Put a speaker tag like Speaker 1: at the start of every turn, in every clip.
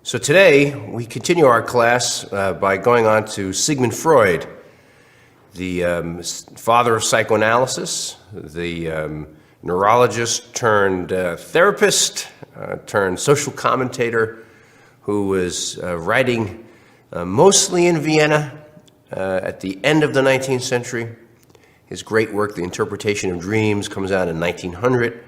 Speaker 1: So today, we continue our class by going on to Sigmund Freud, the father of psychoanalysis, the neurologist turned therapist, turned social commentator, who was writing mostly in Vienna at the end of the 19th century. His great work, The Interpretation of Dreams, comes out in 1900.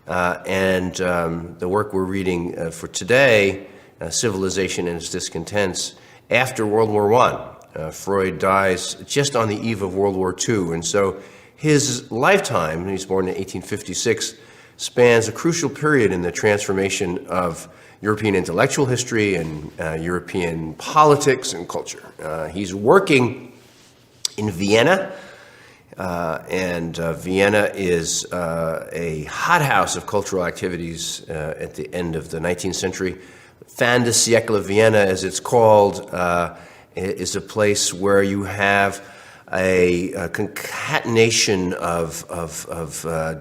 Speaker 1: And the work we're reading for today, Civilization and Its Discontents, after World War I. Freud dies just on the eve of World War II, and so his lifetime, he was born in 1856, spans a crucial period in the transformation of European intellectual history and European politics and culture. He's working in Vienna, and Vienna is a hothouse of cultural activities at the end of the 19th century. Fin de siècle of Vienna, as it's called, is a place where you have a concatenation of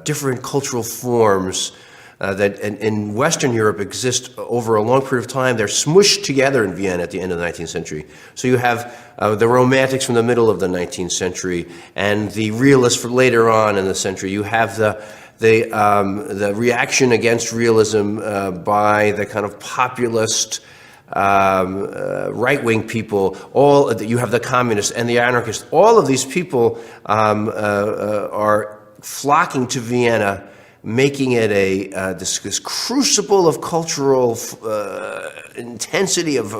Speaker 1: different cultural forms that in Western Europe exist over a long period of time. They're smushed together in Vienna at the end of the 19th century. So you have the Romantics from the middle of the 19th century and the Realists for later on in the century. You have the reaction against realism by the kind of populist right-wing people. You have the communists and the anarchists. All of these people are flocking to Vienna, making it this crucible of cultural intensity, of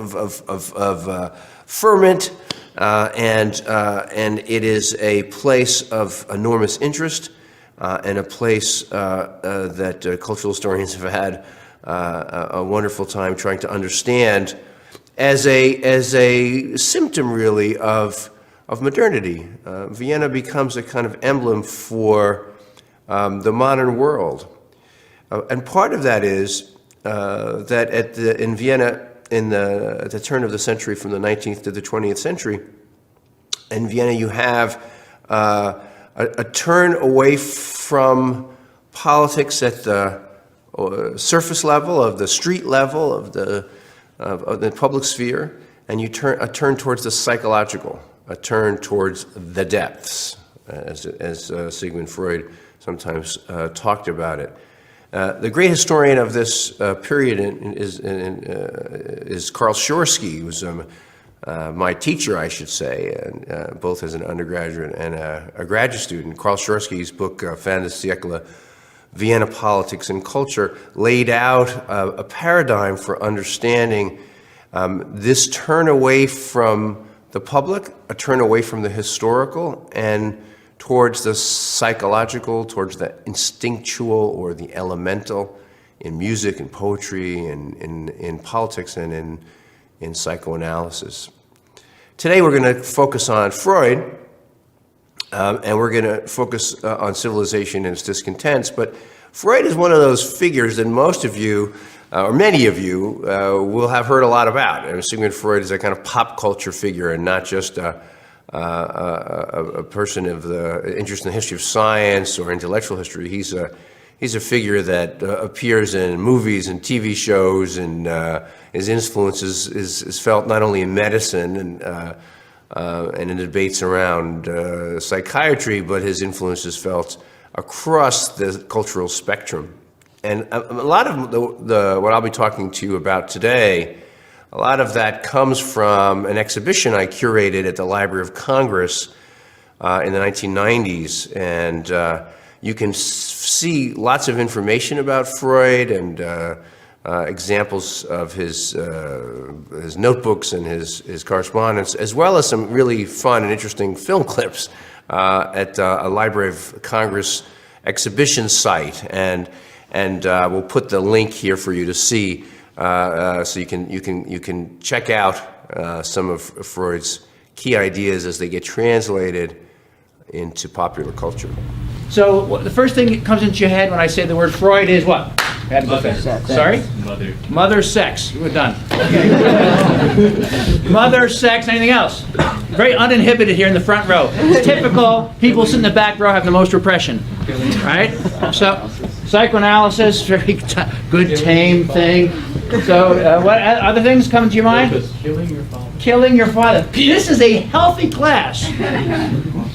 Speaker 1: ferment, and it is a place of enormous interest. And a place that cultural historians have had a wonderful time trying to understand as a symptom, really, of modernity. Vienna becomes a kind of emblem for the modern world. And part of that is that in Vienna, at the turn of the century, from the 19th to the 20th century, in Vienna you have a turn away from politics at the surface level, of the street level, of the public sphere, and you turn towards the psychological, a turn towards the depths, as Sigmund Freud sometimes talked about it. The great historian of this period is Karl Schorsky, who's my teacher, I should say, both as an undergraduate and a graduate student. Karl Schorsky's book, Fin de siècle, Vienna Politics and Culture, laid out a paradigm for understanding this turn away from the public, a turn away from the historical, and towards the psychological, towards the instinctual or the elemental in music and poetry and in politics and in psychoanalysis. Today we're going to focus on Freud, and we're going to focus on civilization and its discontents, but Freud is one of those figures that most of you, or many of you, will have heard a lot about. And Sigmund Freud is a kind of pop culture figure and not just a person of the interest in the history of science or intellectual history. He's a figure that appears in movies and TV shows, and his influence is felt not only in medicine and in debates around psychiatry, but his influence is felt across the cultural spectrum. And a lot of what I'll be talking to you about today, a lot of that comes from an exhibition I curated at the Library of Congress in the 1990s, and you can see lots of information about Freud and examples of his notebooks and his correspondence, as well as some really fun and interesting film clips at a Library of Congress exhibition site, and we'll put the link here for you to see, so you can check out some of Freud's key ideas as they get translated into popular culture.
Speaker 2: So the first thing that comes into your head when I say the word Freud is what?
Speaker 3: Mother.
Speaker 2: Sorry? Mother, sex. We're done. Mother, sex, anything else? Very uninhibited here in the front row. It's typical. People sit in the back row have the most repression. Right? So, psychoanalysis, very good, tame thing. So, what other things come to your mind?
Speaker 3: Killing your father.
Speaker 2: Killing your father. This is a healthy class.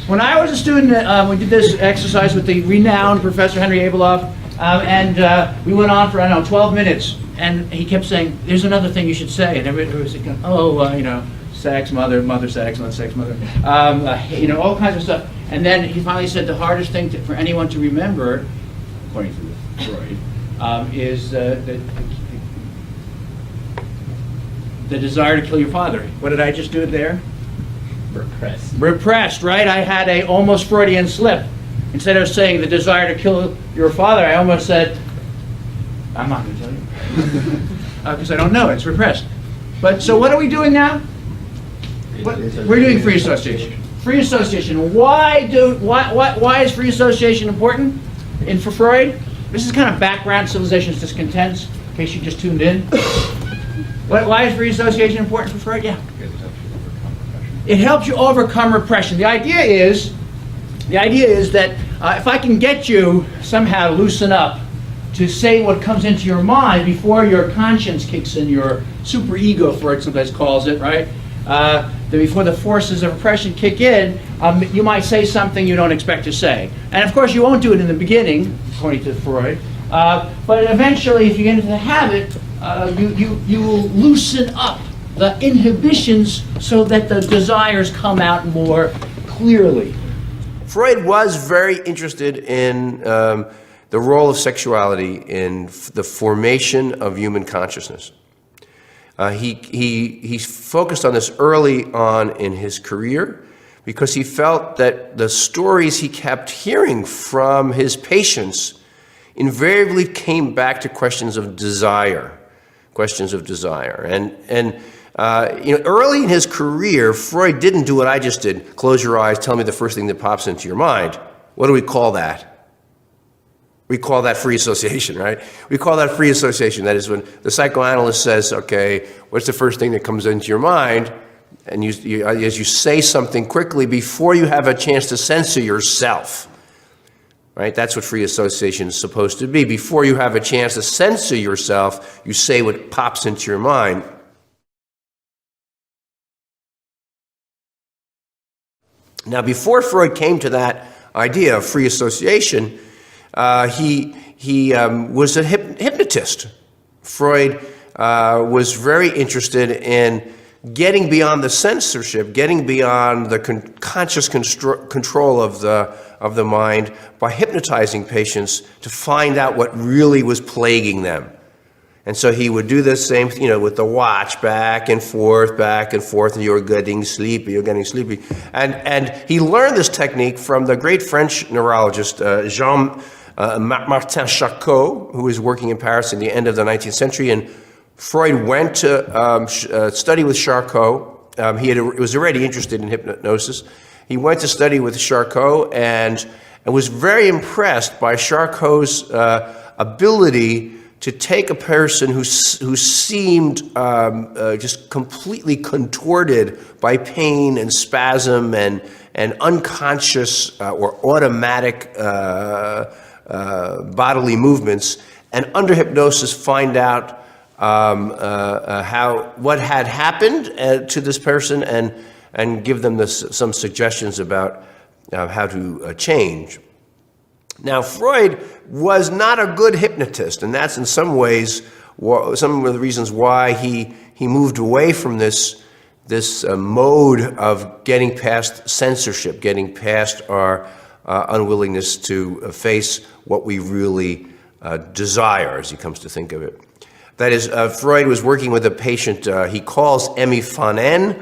Speaker 2: When I was a student, we did this exercise with the renowned Professor Henry Abeloff, and we went on for, I don't know, 12 minutes, and he kept saying, there's another thing you should say, and everybody was like, sex, mother, sex, mother, sex, mother, all kinds of stuff. And then he finally said the hardest thing for anyone to remember, according to Freud, is the desire to kill your father. What did I just do there?
Speaker 3: Repressed.
Speaker 2: Repressed, right? I had a almost Freudian slip. Instead of saying the desire to kill your father, I almost said, I'm not going to tell you. Because I don't know, it's repressed. But so what are we doing now? We're doing free association. Free association. Why is free association important for Freud? This is kind of background civilization's discontents, in case you just tuned in. Why is free association important for Freud? Yeah. It helps you overcome repression. The idea is that if I can get you somehow to loosen up, to say what comes into your mind before your conscience kicks in, your superego, Freud sometimes calls it, right? That before the forces of repression kick in, you might say something you don't expect to say. And of course, you won't do it in the beginning, according to Freud. But eventually, if you get into the habit, you will loosen up the inhibitions so that the desires come out more clearly.
Speaker 1: Freud was very interested in the role of sexuality in the formation of human consciousness. He focused on this early on in his career because he felt that the stories he kept hearing from his patients invariably came back to questions of desire. And early in his career, Freud didn't do what I just did. Close your eyes, tell me the first thing that pops into your mind. What do we call that? We call that free association, right? We call that free association. That is when the psychoanalyst says, okay, what's the first thing that comes into your mind? And as you say something quickly before you have a chance to censor yourself. Right? That's what free association is supposed to be. Before you have a chance to censor yourself, you say what pops into your mind. Now, before Freud came to that idea of free association, he was a hypnotist. Freud was very interested in getting beyond the censorship, getting beyond the conscious control of the mind by hypnotizing patients to find out what really was plaguing them. And so he would do the same, with the watch back and forth, and you're getting sleepy. And he learned this technique from the great French neurologist Jean-Martin Charcot, who was working in Paris in the end of the 19th century. And Freud went to study with Charcot. He was already interested in hypnosis. He went to study with Charcot and was very impressed by Charcot's ability to take a person who seemed just completely contorted by pain and spasm and unconscious or automatic bodily movements, and under hypnosis find out what had happened to this person and give them some suggestions about how to change. Now, Freud was not a good hypnotist, and that's in some ways some of the reasons why he moved away from this mode of getting past censorship, getting past our unwillingness to face what we really desire, as he comes to think of it. That is, Freud was working with a patient he calls Emmy Fonen.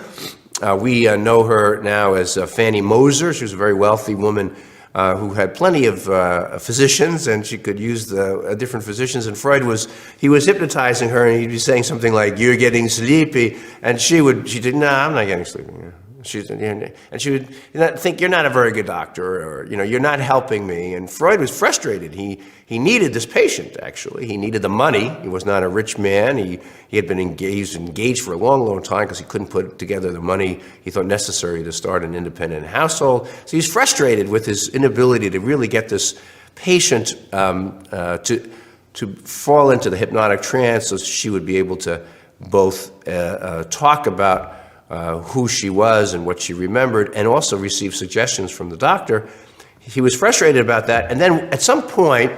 Speaker 1: We know her now as Fanny Moser. She was a very wealthy woman who had plenty of physicians, and she could use the different physicians. And Freud was hypnotizing her, and he'd be saying something like, "You're getting sleepy," and she did, "No, I'm not getting sleepy." And she would think, "You're not a very good doctor," or "You're not helping me." And Freud was frustrated. He needed this patient. Actually, he needed the money. He was not a rich man. He had been engaged for a long time because he couldn't put together the money he thought necessary to start an independent household. So he's frustrated with his inability to really get this patient to to fall into the hypnotic trance so she would be able to both talk about who she was and what she remembered, and also receive suggestions from the doctor. He was frustrated about that, and then at some point,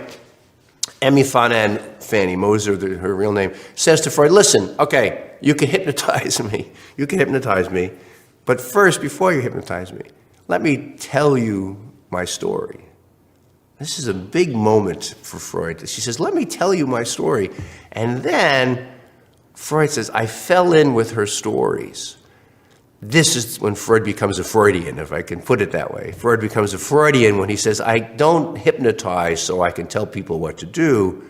Speaker 1: Emmy Fanny Moser, her real name, says to Freud, listen, okay, you can hypnotize me, but first, before you hypnotize me, let me tell you my story. This is a big moment for Freud. She says, let me tell you my story. And then Freud says, I fell in with her stories. This is when Freud becomes a Freudian, if I can put it that way. Freud becomes a Freudian when he says, I don't hypnotize so I can tell people what to do,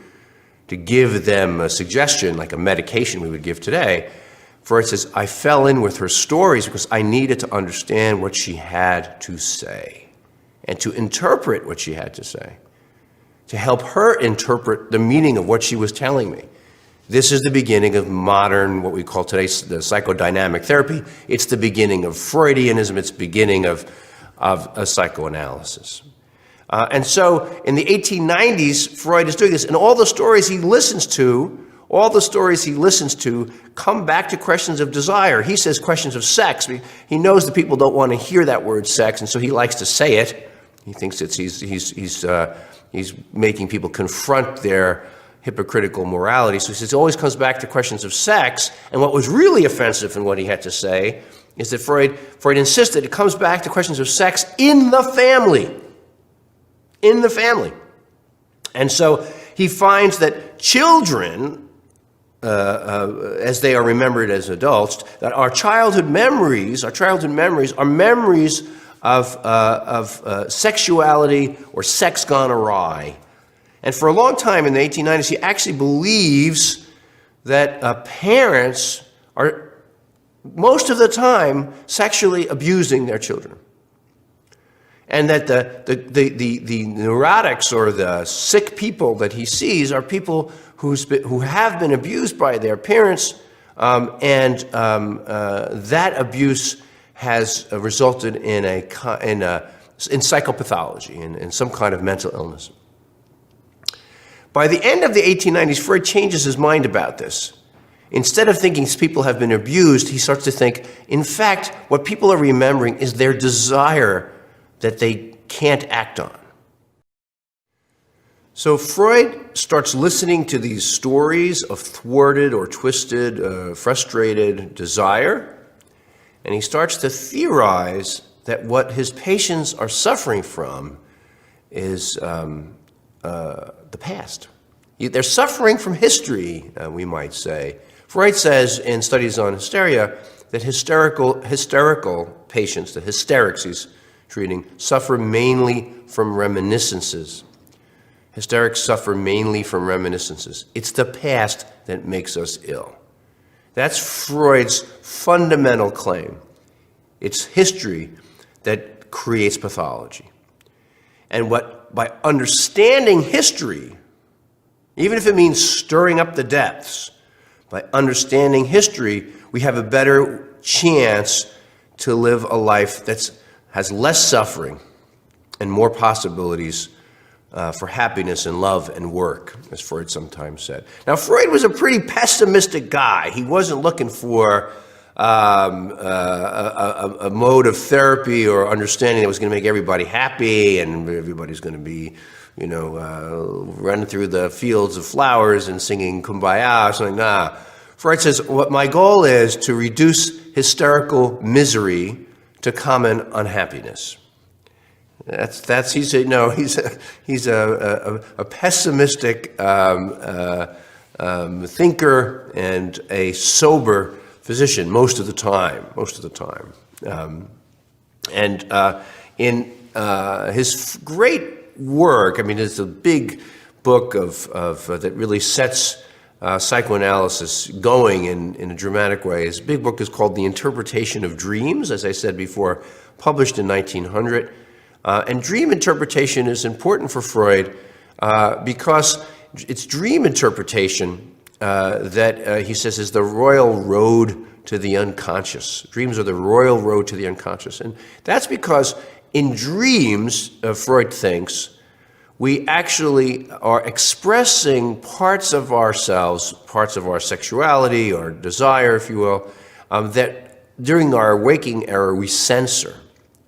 Speaker 1: to give them a suggestion, like a medication we would give today. Freud says, I fell in with her stories because I needed to understand what she had to say and to interpret what she had to say, to help her interpret the meaning of what she was telling me. This is the beginning of modern, what we call today, the psychodynamic therapy. It's the beginning of Freudianism. It's the beginning of a psychoanalysis. And so in the 1890s, Freud is doing this, and all the stories he listens to come back to questions of desire. He says questions of sex. He knows that people don't want to hear that word sex, and so he likes to say it. He thinks he's making people confront their hypocritical morality. So he says it always comes back to questions of sex. And what was really offensive in what he had to say is that Freud insisted it comes back to questions of sex in the family. In the family. And so he finds that children, as they are remembered as adults, that our childhood memories are memories of sexuality or sex gone awry. And for a long time in the 1890s, he actually believes that parents are, most of the time, sexually abusing their children. And that the neurotics or the sick people that he sees are people who have been abused by their parents, and that abuse has resulted in psychopathology, in some kind of mental illness. By the end of the 1890s, Freud changes his mind about this. Instead of thinking people have been abused, he starts to think, in fact, what people are remembering is their desire that they can't act on. So Freud starts listening to these stories of thwarted or twisted, frustrated desire, and he starts to theorize that what his patients are suffering from is the past. They're suffering from history, we might say. Freud says in Studies on Hysteria that hysterical patients, the hysterics he's treating, suffer mainly from reminiscences. Hysterics suffer mainly from reminiscences. It's the past that makes us ill. That's Freud's fundamental claim. It's history that creates pathology. And by understanding history, even if it means stirring up the depths, by understanding history, we have a better chance to live a life that has less suffering and more possibilities for happiness and love and work, as Freud sometimes said. Now, Freud was a pretty pessimistic guy. He wasn't looking for a mode of therapy or understanding that was going to make everybody happy and everybody's going to be, running through the fields of flowers and singing Kumbaya or something. Nah. Freud says, what my goal is to reduce hysterical misery to common unhappiness. He's a pessimistic thinker and a sober physician most of the time. In his great work, it's a big book that really sets psychoanalysis going in a dramatic way. His big book is called The Interpretation of Dreams, as I said before, published in 1900. And dream interpretation is important for Freud because it's dream interpretation that he says is the royal road to the unconscious. Dreams are the royal road to the unconscious. And that's because in dreams, Freud thinks, we actually are expressing parts of ourselves, parts of our sexuality, our desire, if you will, that during our waking era we censor.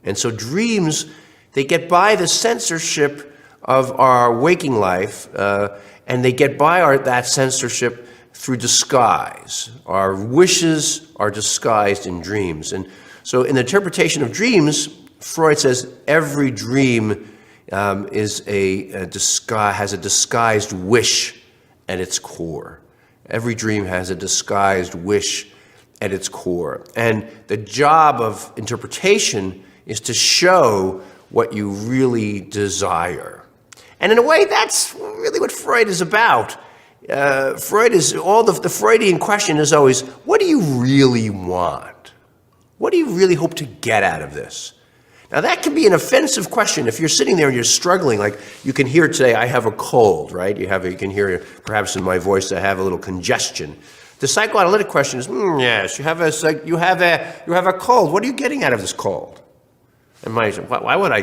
Speaker 1: And so dreams, they get by the censorship of our waking life, and they get by that censorship through disguise. Our wishes are disguised in dreams. And so in the interpretation of dreams, Freud says every dream has a disguised wish at its core. Every dream has a disguised wish at its core. And the job of interpretation is to show what you really desire. And in a way, that's really what Freud is about. The Freudian question is always, what do you really want? What do you really hope to get out of this? Now, that can be an offensive question if you're sitting there and you're struggling. Like you can hear today, I have a cold, right? You can hear perhaps in my voice I have a little congestion. The psychoanalytic question is, yes, you have a cold. What are you getting out of this cold? And why would I?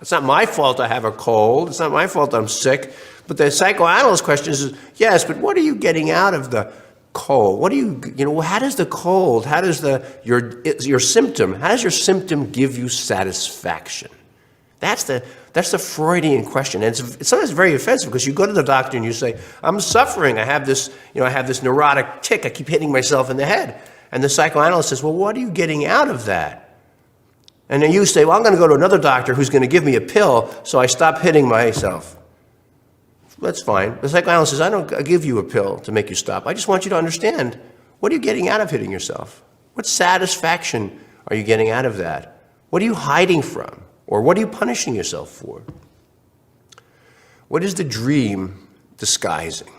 Speaker 1: It's not my fault I have a cold. It's not my fault I'm sick. But the psychoanalyst question is, yes, but what are you getting out of the cold? What do how does the cold, how does your symptom, how does your symptom give you satisfaction? That's the Freudian question. And it's sometimes very offensive because you go to the doctor and you say, I'm suffering. I have this neurotic tic. I keep hitting myself in the head. And the psychoanalyst says, well, what are you getting out of that? And then you say, well, I'm going to go to another doctor who's going to give me a pill so I stop hitting myself. That's fine. The psychoanalyst says, I don't give you a pill to make you stop. I just want you to understand, what are you getting out of hitting yourself? What satisfaction are you getting out of that? What are you hiding from? Or what are you punishing yourself for? What is the dream disguising?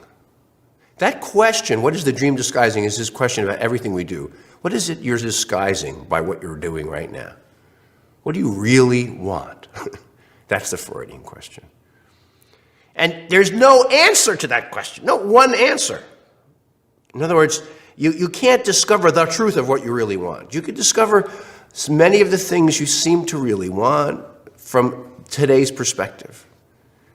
Speaker 1: That question, what is the dream disguising, is this question about everything we do. What is it you're disguising by what you're doing right now? What do you really want? That's the Freudian question. And there's no answer to that question, no one answer. In other words, you can't discover the truth of what you really want. You can discover many of the things you seem to really want from today's perspective.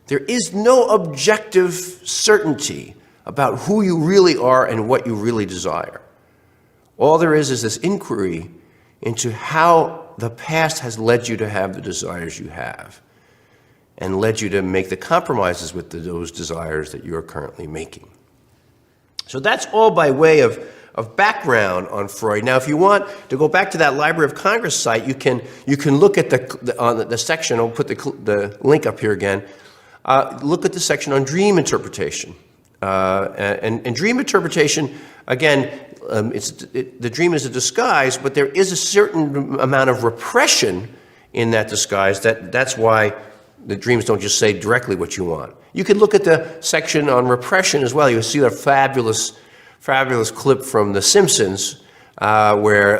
Speaker 1: There is no objective certainty about who you really are and what you really desire. All there is this inquiry into how the past has led you to have the desires you have and led you to make the compromises with those desires that you are currently making. So that's all by way of background on Freud. Now, if you want to go back to that Library of Congress site, you can look at the section. I'll put the link up here again. Look at the section on dream interpretation. And dream interpretation, again, the dream is a disguise, but there is a certain amount of repression in that disguise. That's why the dreams don't just say directly what you want. You can look at the section on repression as well. You'll see a fabulous clip from The Simpsons where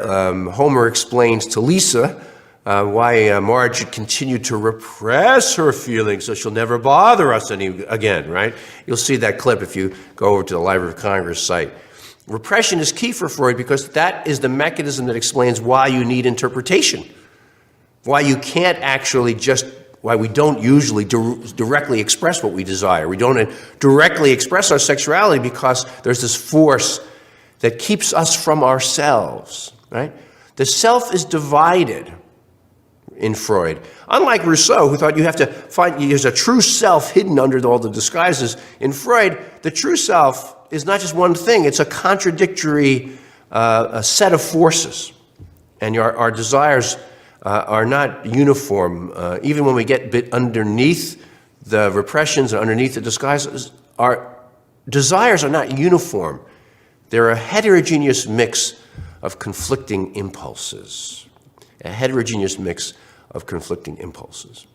Speaker 1: Homer explains to Lisa why Marge should continue to repress her feelings so she'll never bother us again, right? You'll see that clip if you go over to the Library of Congress site. Repression is key for Freud because that is the mechanism that explains why you need interpretation, why you can't actually why we don't usually directly express what we desire. We don't directly express our sexuality because there's this force that keeps us from ourselves, right? The self is divided in Freud. Unlike Rousseau, who thought you have to find there's a true self hidden under all the disguises, in Freud, the true self is not just one thing, it's a contradictory a set of forces. And our desires are not uniform. Even when we get bit underneath the repressions and underneath the disguises, our desires are not uniform. They're a heterogeneous mix of conflicting impulses. A heterogeneous mix of conflicting impulses.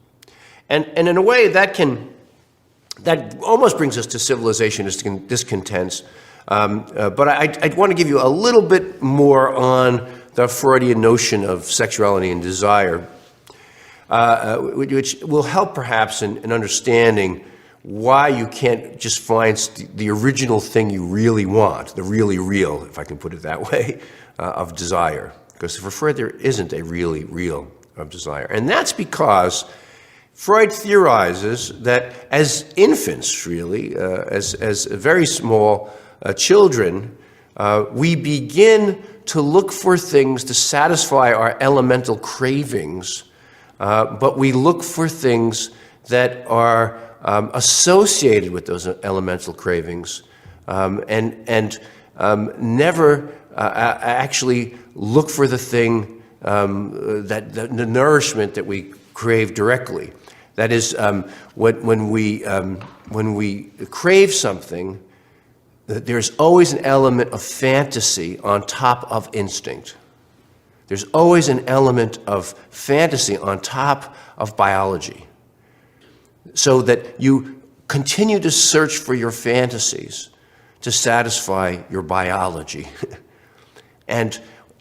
Speaker 1: And in a way, that almost brings us to civilization discontents. But I want to give you a little bit more on the Freudian notion of sexuality and desire, which will help perhaps in understanding why you can't just find the original thing you really want, the really real, if I can put it that way, of desire. Because for Freud, there isn't a really real of desire. And that's because Freud theorizes that as infants, really, as very small children, we begin to look for things to satisfy our elemental cravings, but we look for things that are associated with those elemental cravings, and never actually look for the thing, the nourishment that we crave directly. That is, when we crave something, there's always an element of fantasy on top of instinct. There's always an element of fantasy on top of biology. So that you continue to search for your fantasies to satisfy your biology. And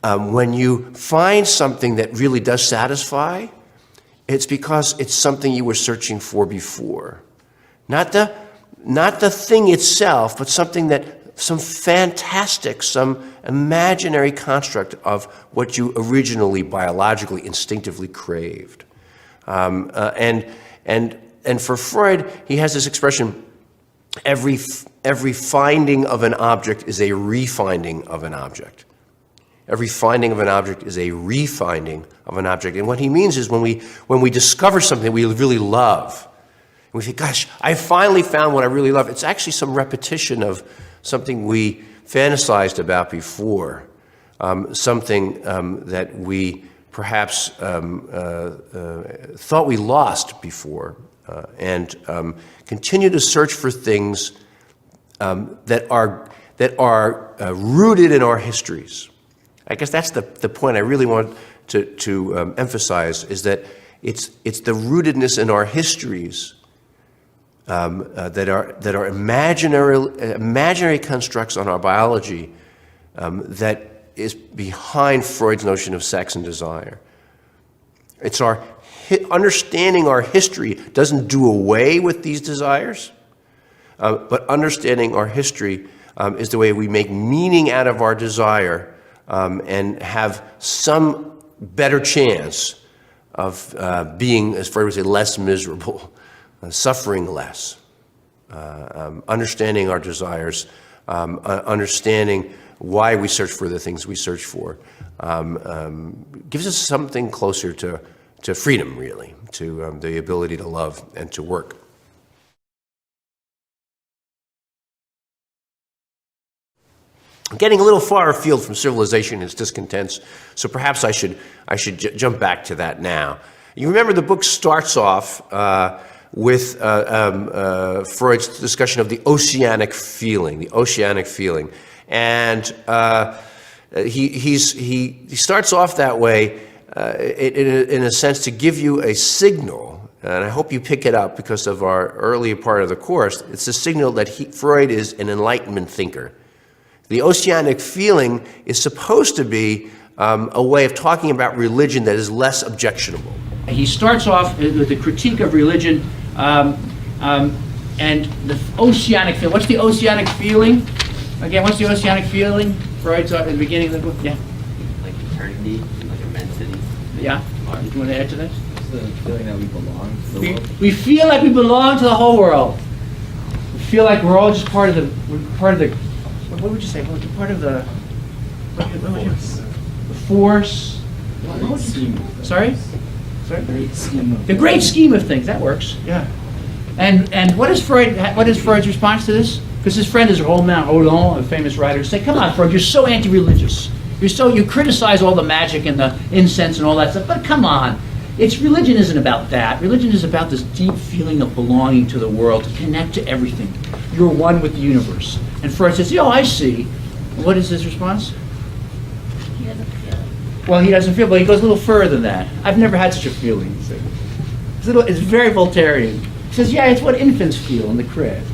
Speaker 1: when you find something that really does satisfy, it's because it's something you were searching for before. Not the thing itself, but some fantastic, some imaginary construct of what you originally, biologically, instinctively craved. And for Freud, he has this expression, every finding of an object is a refinding of an object. Every finding of an object is a refinding of an object. And what he means is when we discover something we really love, and we think, gosh, I finally found what I really love, it's actually some repetition of something we fantasized about before, something that we perhaps thought we lost before, and continue to search for things that are rooted in our histories. I guess that's the point I really want to emphasize, is that it's the rootedness in our histories that are imaginary constructs on our biology that is behind Freud's notion of sex and desire. It's our understanding our history doesn't do away with these desires, but understanding our history is the way we make meaning out of our desire and have some better chance of being, as Freud would say, less miserable, suffering less, understanding our desires, understanding why we search for the things we search for, gives us something closer to freedom, really, to the ability to love and to work. I'm getting a little far afield from civilization and its discontents, so perhaps I should jump back to that now. You remember the book starts off with Freud's discussion of the oceanic feeling, and he starts off that way in a sense to give you a signal, and I hope you pick it up because of our earlier part of the course. It's a signal that Freud is an Enlightenment thinker. The oceanic feeling is supposed to be a way of talking about religion that is less objectionable.
Speaker 2: He starts off with a critique of religion and the oceanic feeling. What's the oceanic feeling? Again, what's the oceanic feeling? Freud's at the beginning of the book. Yeah.
Speaker 3: Like eternity, like immensity.
Speaker 2: Yeah. You want to add to this?
Speaker 3: It's the feeling that we belong to the world.
Speaker 2: We feel like we belong to the whole world. We feel like we're all just part of the. What would you say? Part of the. The force. Sorry? The great scheme of things. That works. Yeah. And what is Freud's response to this? Because his friend is Roland, a famous writer, say, "Come on, Freud, you're so anti-religious. You criticize all the magic and the incense and all that stuff. But come on, religion isn't about that. Religion is about this deep feeling of belonging to the world, to connect to everything. You're one with the universe." And Freud says, "Oh, I see." What is his response?
Speaker 4: He doesn't feel it.
Speaker 2: Well, he doesn't feel, but he goes a little further than that. I've never had such a feeling. It's very Voltairean. He says, "Yeah, it's what infants feel in the crib."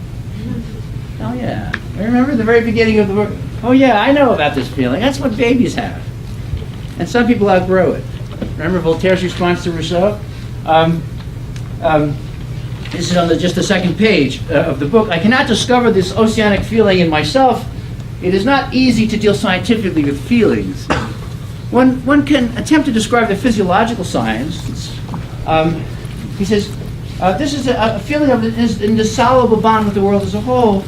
Speaker 2: Oh, yeah. I remember the very beginning of the book. Oh, yeah, I know about this feeling. That's what babies have. And some people outgrow it. Remember Voltaire's response to Rousseau? This is on just the second page of the book. "I cannot discover this oceanic feeling in myself. It is not easy to deal scientifically with feelings. One can attempt to describe the physiological science." He says, This is a feeling of an indissoluble bond with the world as a whole,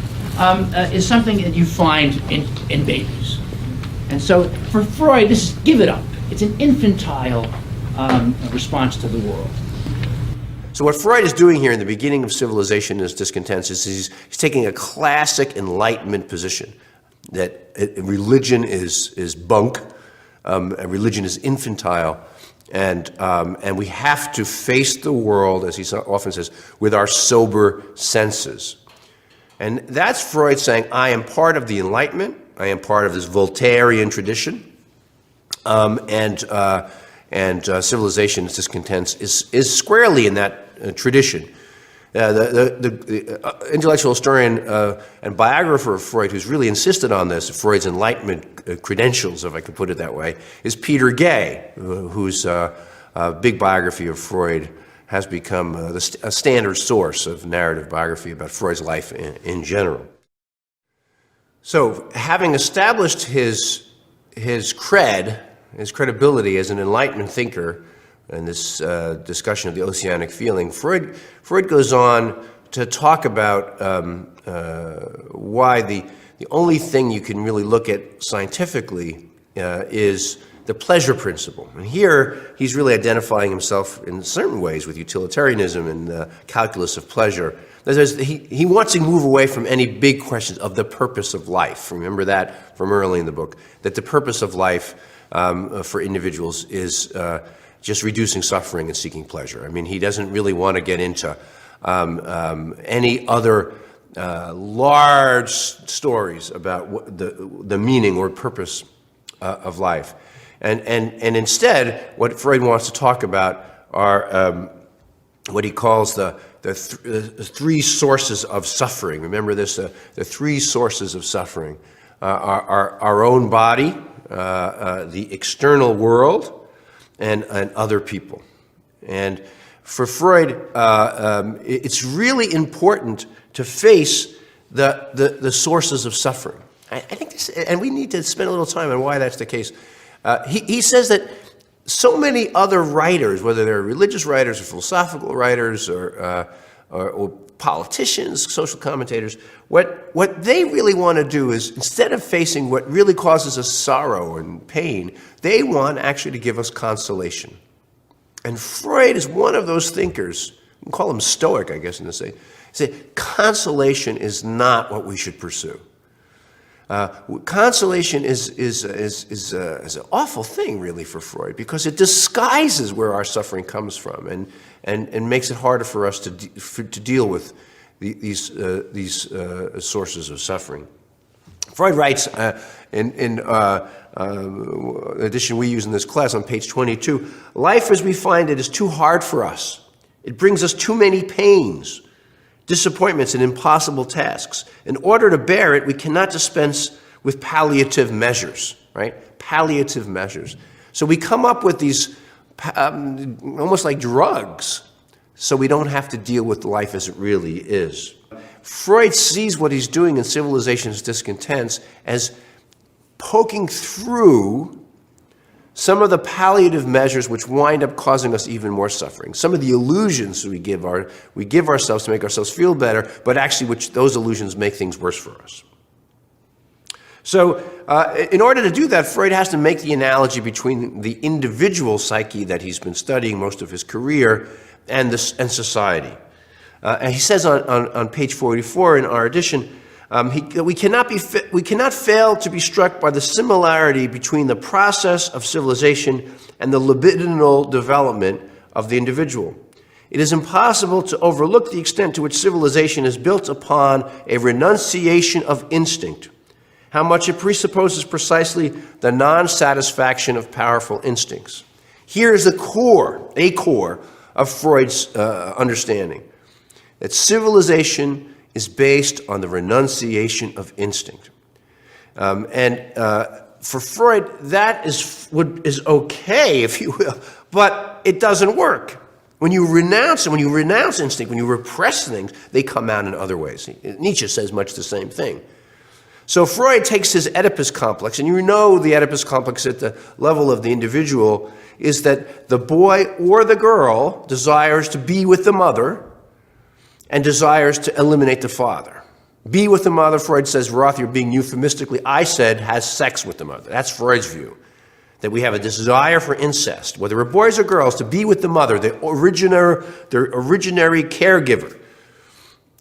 Speaker 2: is something that you find in babies. And so for Freud, this is give it up. It's an infantile response to the world.
Speaker 1: So what Freud is doing here in the beginning of Civilization and Its Discontents is he's taking a classic Enlightenment position, that religion is bunk, and religion is infantile, and we have to face the world, as he often says, with our sober senses. And that's Freud saying, I am part of the Enlightenment, I am part of this Voltairean tradition, and Civilization and Its Discontents is squarely in that tradition. The intellectual historian and biographer of Freud who's really insisted on this, Freud's Enlightenment credentials, if I could put it that way, is Peter Gay, whose big biography of Freud has become a standard source of narrative biography about Freud's life in general. So, having established his credibility as an Enlightenment thinker, in this discussion of the oceanic feeling, Freud goes on to talk about why the only thing you can really look at scientifically is the pleasure principle. And here he's really identifying himself in certain ways with utilitarianism and the calculus of pleasure. He wants to move away from any big questions of the purpose of life. Remember that from early in the book, that the purpose of life for individuals is just reducing suffering and seeking pleasure. I mean, he doesn't really want to get into any other large stories about the meaning or purpose of life. And instead, what Freud wants to talk about are what he calls the three sources of suffering. Remember this, the three sources of suffering are our own body, the external world, and other people. And for Freud, it's really important to face the sources of suffering. I think this, and we need to spend a little time on why that's the case. He says that so many other writers, whether they're religious writers or philosophical writers or politicians, social commentators, what they really want to do is, instead of facing what really causes us sorrow and pain, they want actually to give us consolation. And Freud is one of those thinkers, we can call him Stoic, I guess, in this way. Say, consolation is not what we should pursue. Consolation is an awful thing, really, for Freud, because it disguises where our suffering comes from and makes it harder for us to deal with these sources of suffering. Freud writes in an edition we use in this class on page 22, life as we find it is too hard for us. It brings us too many pains, disappointments, and impossible tasks. In order to bear it, we cannot dispense with palliative measures, right? Palliative measures. So we come up with these almost like drugs, so we don't have to deal with life as it really is. Freud sees what he's doing in Civilization's Discontents as poking through some of the palliative measures which wind up causing us even more suffering. Some of the illusions we give ourselves to make ourselves feel better, but actually which those illusions make things worse for us. So in order to do that, Freud has to make the analogy between the individual psyche that he's been studying most of his career and society. And he says on page 44 in our edition, we cannot fail to be struck by the similarity between the process of civilization and the libidinal development of the individual. It is impossible to overlook the extent to which civilization is built upon a renunciation of instinct, how much it presupposes precisely the non-satisfaction of powerful instincts. Here is a core of Freud's understanding, that civilization is based on the renunciation of instinct. For Freud, that is okay, if you will, but it doesn't work. When you renounce instinct, when you repress things, they come out in other ways. Nietzsche says much the same thing. So Freud takes his Oedipus complex, and you know the Oedipus complex at the level of the individual is that the boy or the girl desires to be with the mother, and desires to eliminate the father. Be with the mother, Freud says, Roth, you're being euphemistically, I said, has sex with the mother. That's Freud's view, that we have a desire for incest, whether we're boys or girls, to be with the mother, the originary caregiver,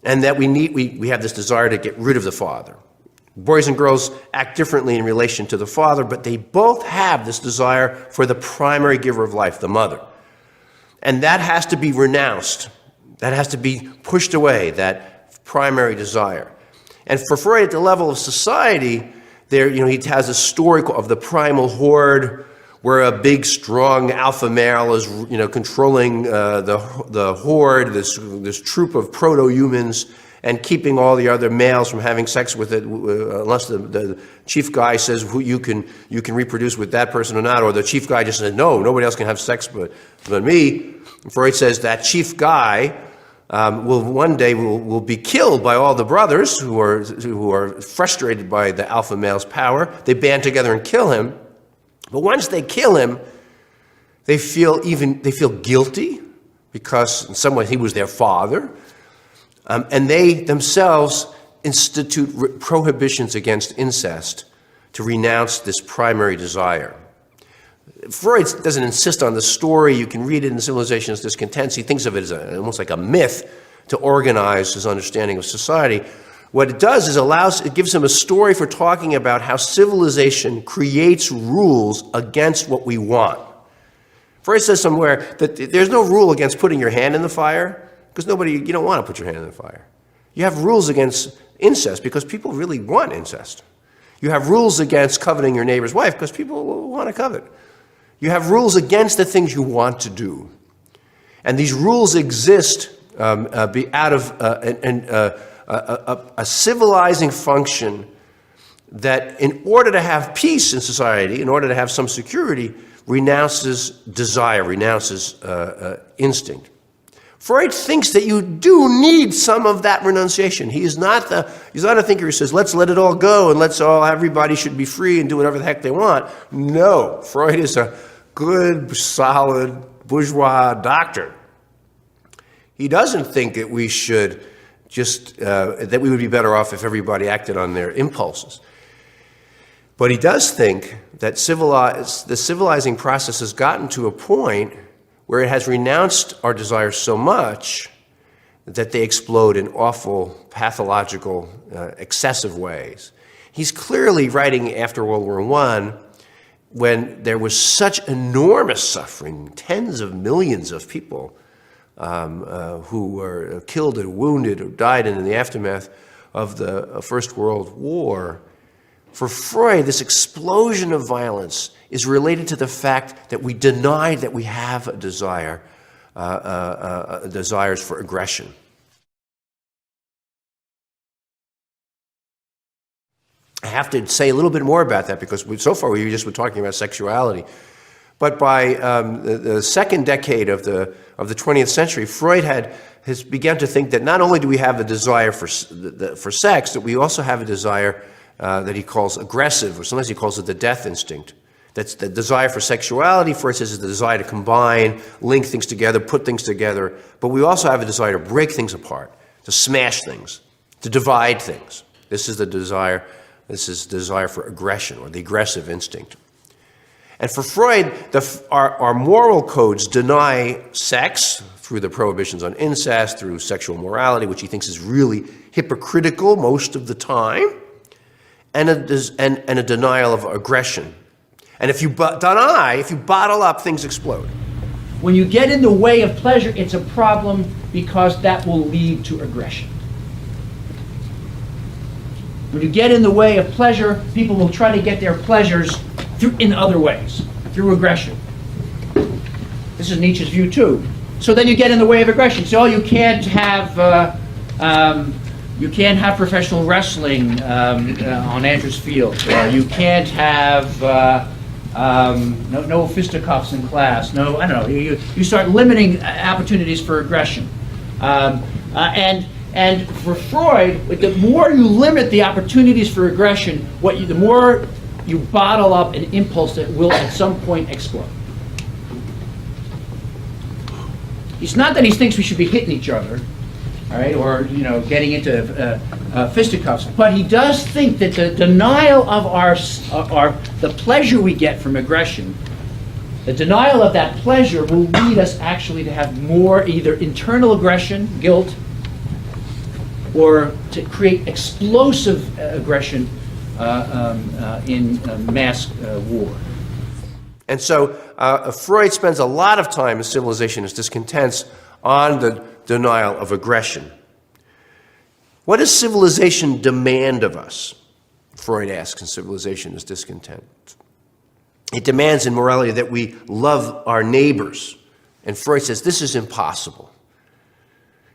Speaker 1: and that we have this desire to get rid of the father. Boys and girls act differently in relation to the father, but they both have this desire for the primary giver of life, the mother. And that has to be renounced. That has to be pushed away, that primary desire. And for Freud, at the level of society, there, he has a story of the primal horde, where a big, strong alpha male is, controlling the horde, this troop of proto-humans, and keeping all the other males from having sex with it, unless the chief guy says you can reproduce with that person or not, or the chief guy just says, no, nobody else can have sex but me. Freud says that chief guy will one day be killed by all the brothers who are frustrated by the alpha male's power. They band together and kill him. But once they kill him, they feel guilty, because in some way he was their father. And they themselves institute prohibitions against incest to renounce this primary desire. Freud doesn't insist on the story. You can read it in Civilization's Discontents. He thinks of it as almost like a myth to organize his understanding of society. What it does is it gives him a story for talking about how civilization creates rules against what we want. Freud says somewhere that there's no rule against putting your hand in the fire, because you don't want to put your hand in the fire. You have rules against incest because people really want incest. You have rules against coveting your neighbor's wife because people want to covet. You have rules against the things you want to do. And these rules exist out of a civilizing function that, in order to have peace in society, in order to have some security, renounces desire, renounces instinct. Freud thinks that you do need some of that renunciation. He's not a thinker who says, let's let it all go and everybody should be free and do whatever the heck they want. No, Freud is a good, solid, bourgeois doctor. He doesn't think that we should that we would be better off if everybody acted on their impulses. But he does think that the civilizing process has gotten to a point where it has renounced our desires so much that they explode in awful, pathological, excessive ways. He's clearly writing after World War I, when there was such enormous suffering, tens of millions of people who were killed and wounded or died in the aftermath of the First World War. For Freud, this explosion of violence is related to the fact that we deny that we have a desires for aggression. I have to say a little bit more about that, because so far we just were talking about sexuality. But by the second decade of the 20th century, Freud has begun to think that not only do we have a desire for sex, that we also have a desire that he calls aggressive, or sometimes he calls it the death instinct. That's the desire for sexuality. Freud says is the desire to combine, link things together, put things together. But we also have a desire to break things apart, to smash things, to divide things. This is the desire. This is the desire for aggression, or the aggressive instinct. And for Freud, our moral codes deny sex through the prohibitions on incest, through sexual morality, which he thinks is really hypocritical most of the time, and a denial of aggression. And if you bottle up, things explode.
Speaker 2: When you get in the way of pleasure, it's a problem, because that will lead to aggression. When you get in the way of pleasure, people will try to get their pleasures in other ways, through aggression. This is Nietzsche's view too. So then you get in the way of aggression. So you can't have professional wrestling on Andrews Field. You can't have no fisticuffs in class. No, I don't know. You start limiting opportunities for aggression, and for Freud, the more you limit the opportunities for aggression, the more you bottle up an impulse that will at some point explode. It's not that he thinks we should be hitting each other. all right, or getting into fisticuffs. But he does think that the denial of the pleasure we get from aggression, the denial of that pleasure will lead us actually to have more either internal aggression, guilt, or to create explosive aggression in mass war.
Speaker 1: And so Freud spends a lot of time in Civilization is Discontents on the denial of aggression. What does civilization demand of us? Freud asks in Civilization is Discontent. It demands in morality that we love our neighbors. And Freud says this is impossible.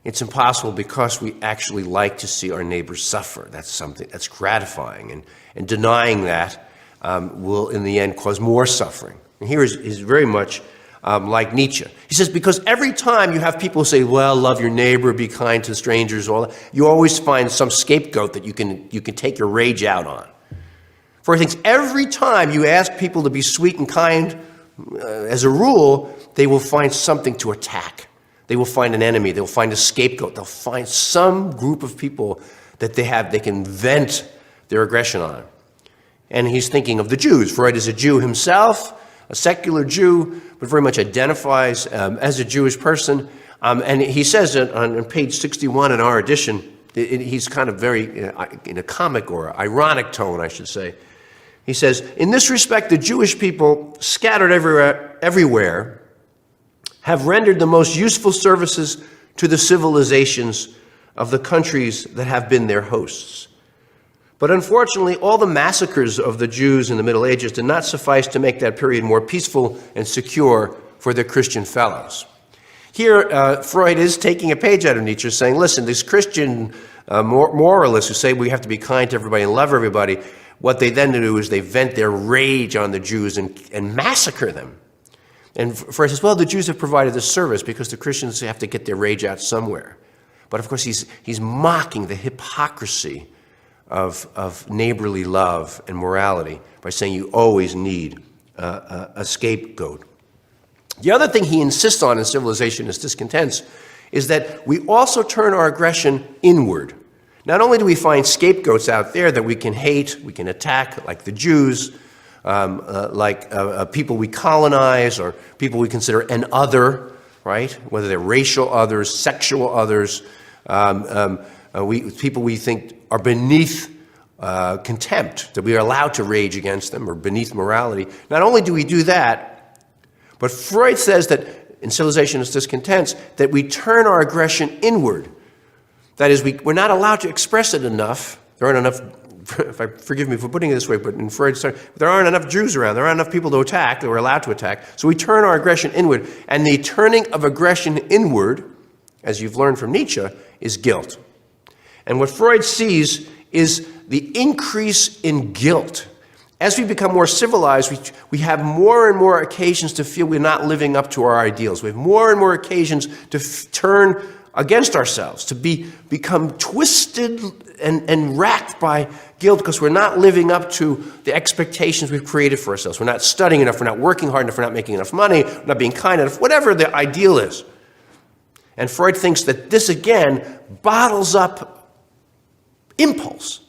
Speaker 1: It's impossible because we actually like to see our neighbors suffer. That's something that's gratifying. And denying that will, in the end, cause more suffering. And here is very much like Nietzsche. He says, because every time you have people say, well, love your neighbor, be kind to strangers, all that, you always find some scapegoat that you can take your rage out on. Freud thinks every time you ask people to be sweet and kind, as a rule, they will find something to attack. They will find an enemy. They'll find a scapegoat. They'll find some group of people that they can vent their aggression on. And he's thinking of the Jews. Freud is a Jew himself, a secular Jew, but very much identifies as a Jewish person. And he says on page 61 in our edition, he's kind of very, in a comic or ironic tone, I should say. He says, in this respect, the Jewish people scattered everywhere have rendered the most useful services to the civilizations of the countries that have been their hosts. But unfortunately, all the massacres of the Jews in the Middle Ages did not suffice to make that period more peaceful and secure for their Christian fellows. Here, Freud is taking a page out of Nietzsche, saying, listen, these Christian moralists who say we have to be kind to everybody and love everybody, what they then do is they vent their rage on the Jews and massacre them. And Freud says, well, the Jews have provided this service because the Christians have to get their rage out somewhere. But of course, he's mocking the hypocrisy of neighborly love and morality by saying you always need a scapegoat. The other thing he insists on in Civilization is Discontents is that we also turn our aggression inward. Not only do we find scapegoats out there that we can hate, we can attack, like the Jews, like people we colonize or people we consider an other, right? Whether they're racial others, sexual others, people we think are beneath contempt, that we are allowed to rage against them, or beneath morality. Not only do we do that, but Freud says that in Civilization is Discontents, that we turn our aggression inward. That is, we're not allowed to express it enough. There aren't enough, forgive me for putting it this way, but in Freud's time, there aren't enough Jews around. There aren't enough people to attack that we're allowed to attack. So we turn our aggression inward. And the turning of aggression inward, as you've learned from Nietzsche, is guilt. And what Freud sees is the increase in guilt. As we become more civilized, we have more and more occasions to feel we're not living up to our ideals. We have more and more occasions to turn against ourselves, to become twisted and racked by guilt because we're not living up to the expectations we've created for ourselves. We're not studying enough, we're not working hard enough, we're not making enough money, we're not being kind enough, whatever the ideal is. And Freud thinks that this, again, bottles up impulse,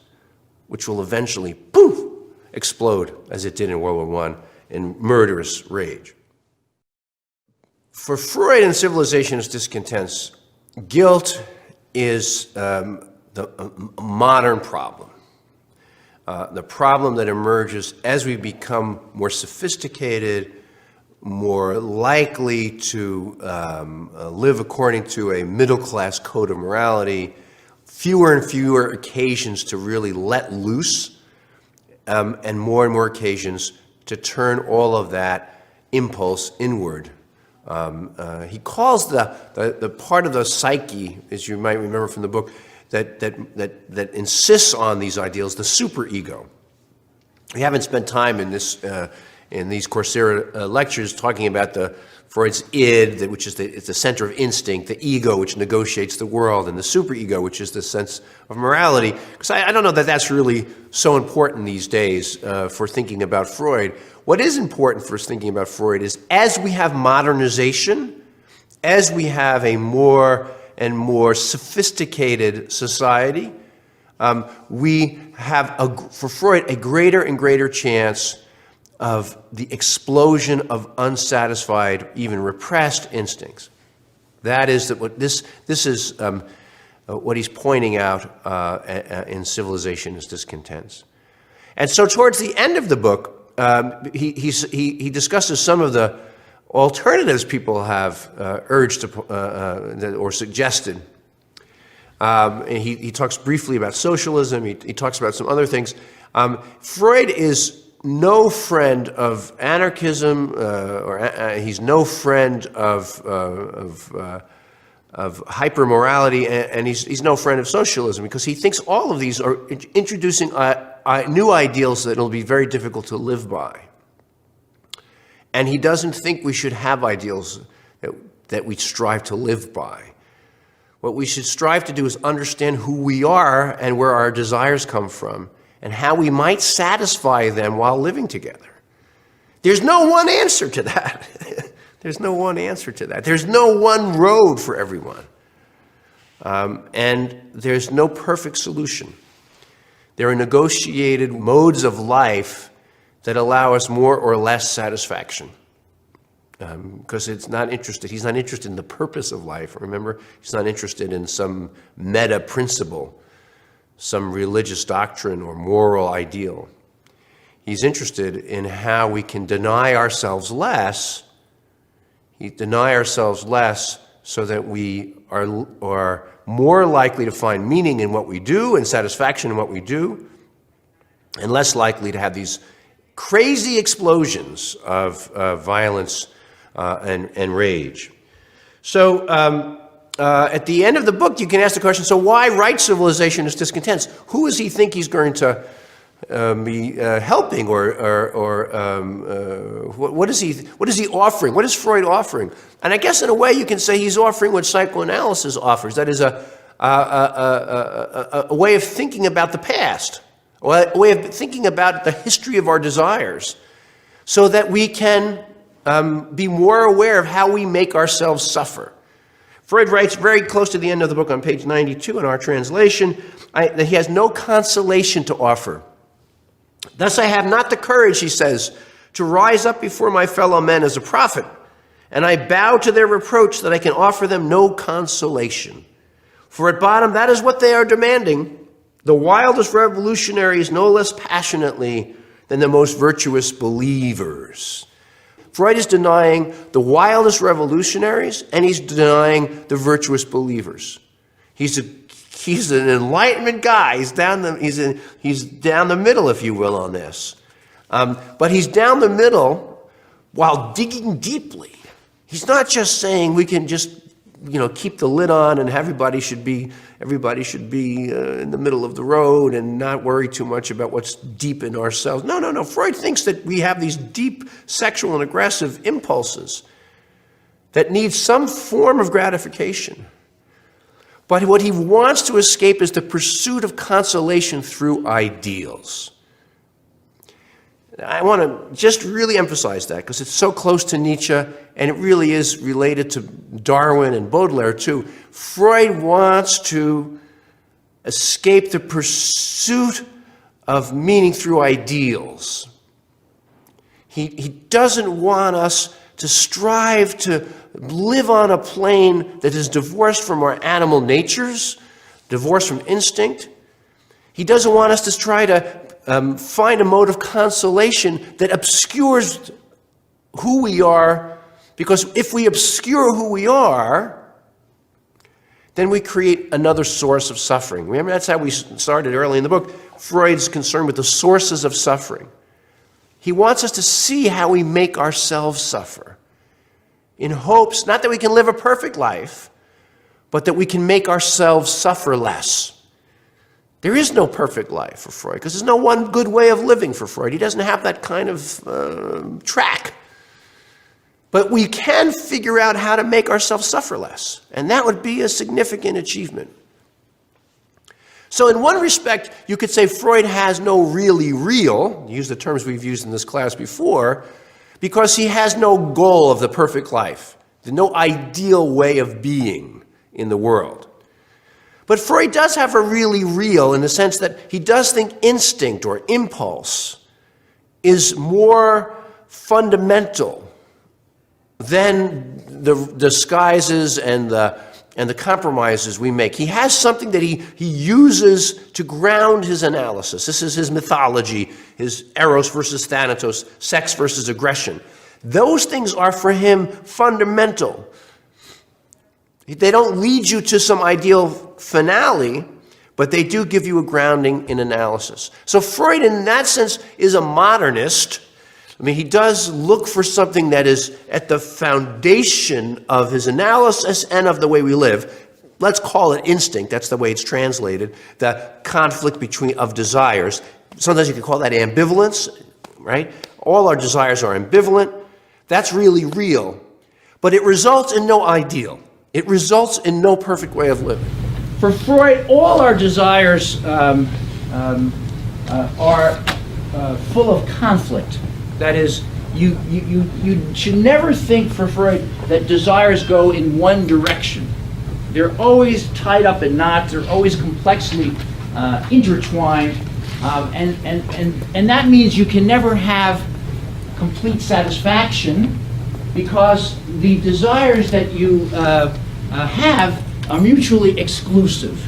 Speaker 1: which will eventually, poof, explode, as it did in World War I, in murderous rage. For Freud in Civilization is Discontents, guilt is the modern problem. The problem that emerges as we become more sophisticated, more likely to live according to a middle-class code of morality, fewer and fewer occasions to really let loose, and more occasions to turn all of that impulse inward. He calls the part of the psyche, as you might remember from the book, that insists on these ideals, the superego. We haven't spent time in these Coursera lectures talking about Freud's id, which is it's the center of instinct, the ego, which negotiates the world, and the superego, which is the sense of morality. Because I don't know that that's really so important these days for thinking about Freud. What is important for us thinking about Freud is as we have modernization, as we have a more and more sophisticated society, we have, for Freud, a greater and greater chance of the explosion of unsatisfied, even repressed instincts. That is that what this is what he's pointing out in Civilization is Discontents. And so towards the end of the book, he discusses some of the alternatives people have urged or suggested. He talks briefly about socialism. He talks about some other things. Freud is no friend of anarchism, he's no friend of hypermorality, and he's no friend of socialism, because he thinks all of these are introducing new ideals that will be very difficult to live by. And he doesn't think we should have ideals that we strive to live by. What we should strive to do is understand who we are and where our desires come from, and how we might satisfy them while living together. There's no one answer to that. There's no one answer to that. There's no one road for everyone. And there's no perfect solution. There are negotiated modes of life that allow us more or less satisfaction. Because he's not interested in the purpose of life. Remember, he's not interested in some meta principle, some religious doctrine or moral ideal. He's interested in how we can deny ourselves less. Deny ourselves less so that we are more likely to find meaning in what we do and satisfaction in what we do, and less likely to have these crazy explosions of violence and rage. So at the end of the book, you can ask the question, so why write Civilization is Discontents? Who does he think he's going to be helping, or what is he offering? What is Freud offering? And I guess in a way you can say he's offering what psychoanalysis offers. That is a way of thinking about the past, a way of thinking about the history of our desires, so that we can be more aware of how we make ourselves suffer. Freud writes very close to the end of the book on page 92 in our translation that he has no consolation to offer. Thus I have not the courage, he says, to rise up before my fellow men as a prophet, and I bow to their reproach that I can offer them no consolation. For at bottom, that is what they are demanding. The wildest revolutionaries no less passionately than the most virtuous believers. Freud is denying the wildest revolutionaries, and he's denying the virtuous believers. He's an Enlightenment guy. He's down the middle, if you will, on this. But he's down the middle while digging deeply. He's not just saying we can just keep the lid on and everybody should be in the middle of the road and not worry too much about what's deep in ourselves. No. Freud thinks that we have these deep sexual and aggressive impulses that need some form of gratification. But what he wants to escape is the pursuit of consolation through ideals. I want to just really emphasize that because it's so close to Nietzsche, and it really is related to Darwin and Baudelaire too. Freud wants to escape the pursuit of meaning through ideals. He doesn't want us to strive to live on a plane that is divorced from our animal natures, divorced from instinct. He doesn't want us to try to find a mode of consolation that obscures who we are, because if we obscure who we are, then we create another source of suffering. Remember, that's how we started early in the book. Freud's concerned with the sources of suffering. He wants us to see how we make ourselves suffer, in hopes not that we can live a perfect life, but that we can make ourselves suffer less. There is no perfect life for Freud, because there's no one good way of living for Freud. He doesn't have that kind of track. But we can figure out how to make ourselves suffer less, and that would be a significant achievement. So in one respect, you could say Freud has no really real, use the terms we've used in this class before, because he has no goal of the perfect life, no ideal way of being in the world. But Freud does have a really real in the sense that he does think instinct or impulse is more fundamental than the disguises and the compromises we make. He has something that he uses to ground his analysis. This is his mythology, his eros versus thanatos, sex versus aggression. Those things are for him fundamental. They don't lead you to some ideal finale, but they do give you a grounding in analysis. So Freud, in that sense, is a modernist. I mean, he does look for something that is at the foundation of his analysis and of the way we live. Let's call it instinct. That's the way it's translated. The conflict of desires. Sometimes you could call that ambivalence, right? All our desires are ambivalent. That's really real. But it results in no ideal. It results in no perfect way of living.
Speaker 2: For Freud, all our desires are full of conflict. That is, you should never think for Freud that desires go in one direction. They're always tied up in knots. They're always complexly intertwined, and that means you can never have complete satisfaction, because the desires that you have are mutually exclusive.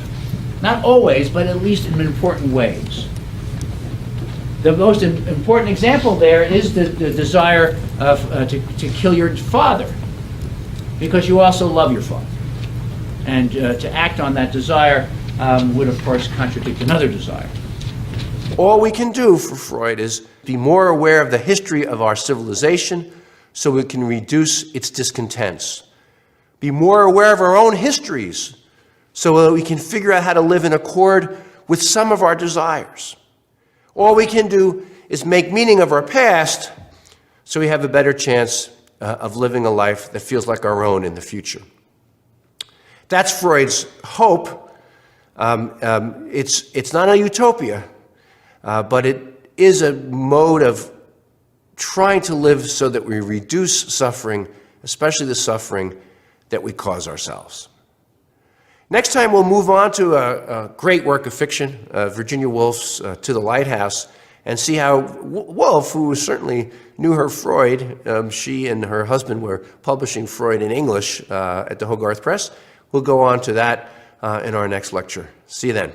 Speaker 2: Not always, but at least in important ways. The most important example there is the desire to kill your father, because you also love your father. And to act on that desire would, of course, contradict another desire.
Speaker 1: All we can do for Freud is be more aware of the history of our civilization so we can reduce its discontents. Be more aware of our own histories so that we can figure out how to live in accord with some of our desires. All we can do is make meaning of our past so we have a better chance of living a life that feels like our own in the future. That's Freud's hope. It's not a utopia, but it is a mode of trying to live so that we reduce suffering, especially the suffering that we cause ourselves. Next time we'll move on to a great work of fiction, Virginia Woolf's To the Lighthouse, and see how Woolf, who certainly knew her Freud, she and her husband were publishing Freud in English at the Hogarth Press. We'll go on to that in our next lecture. See you then.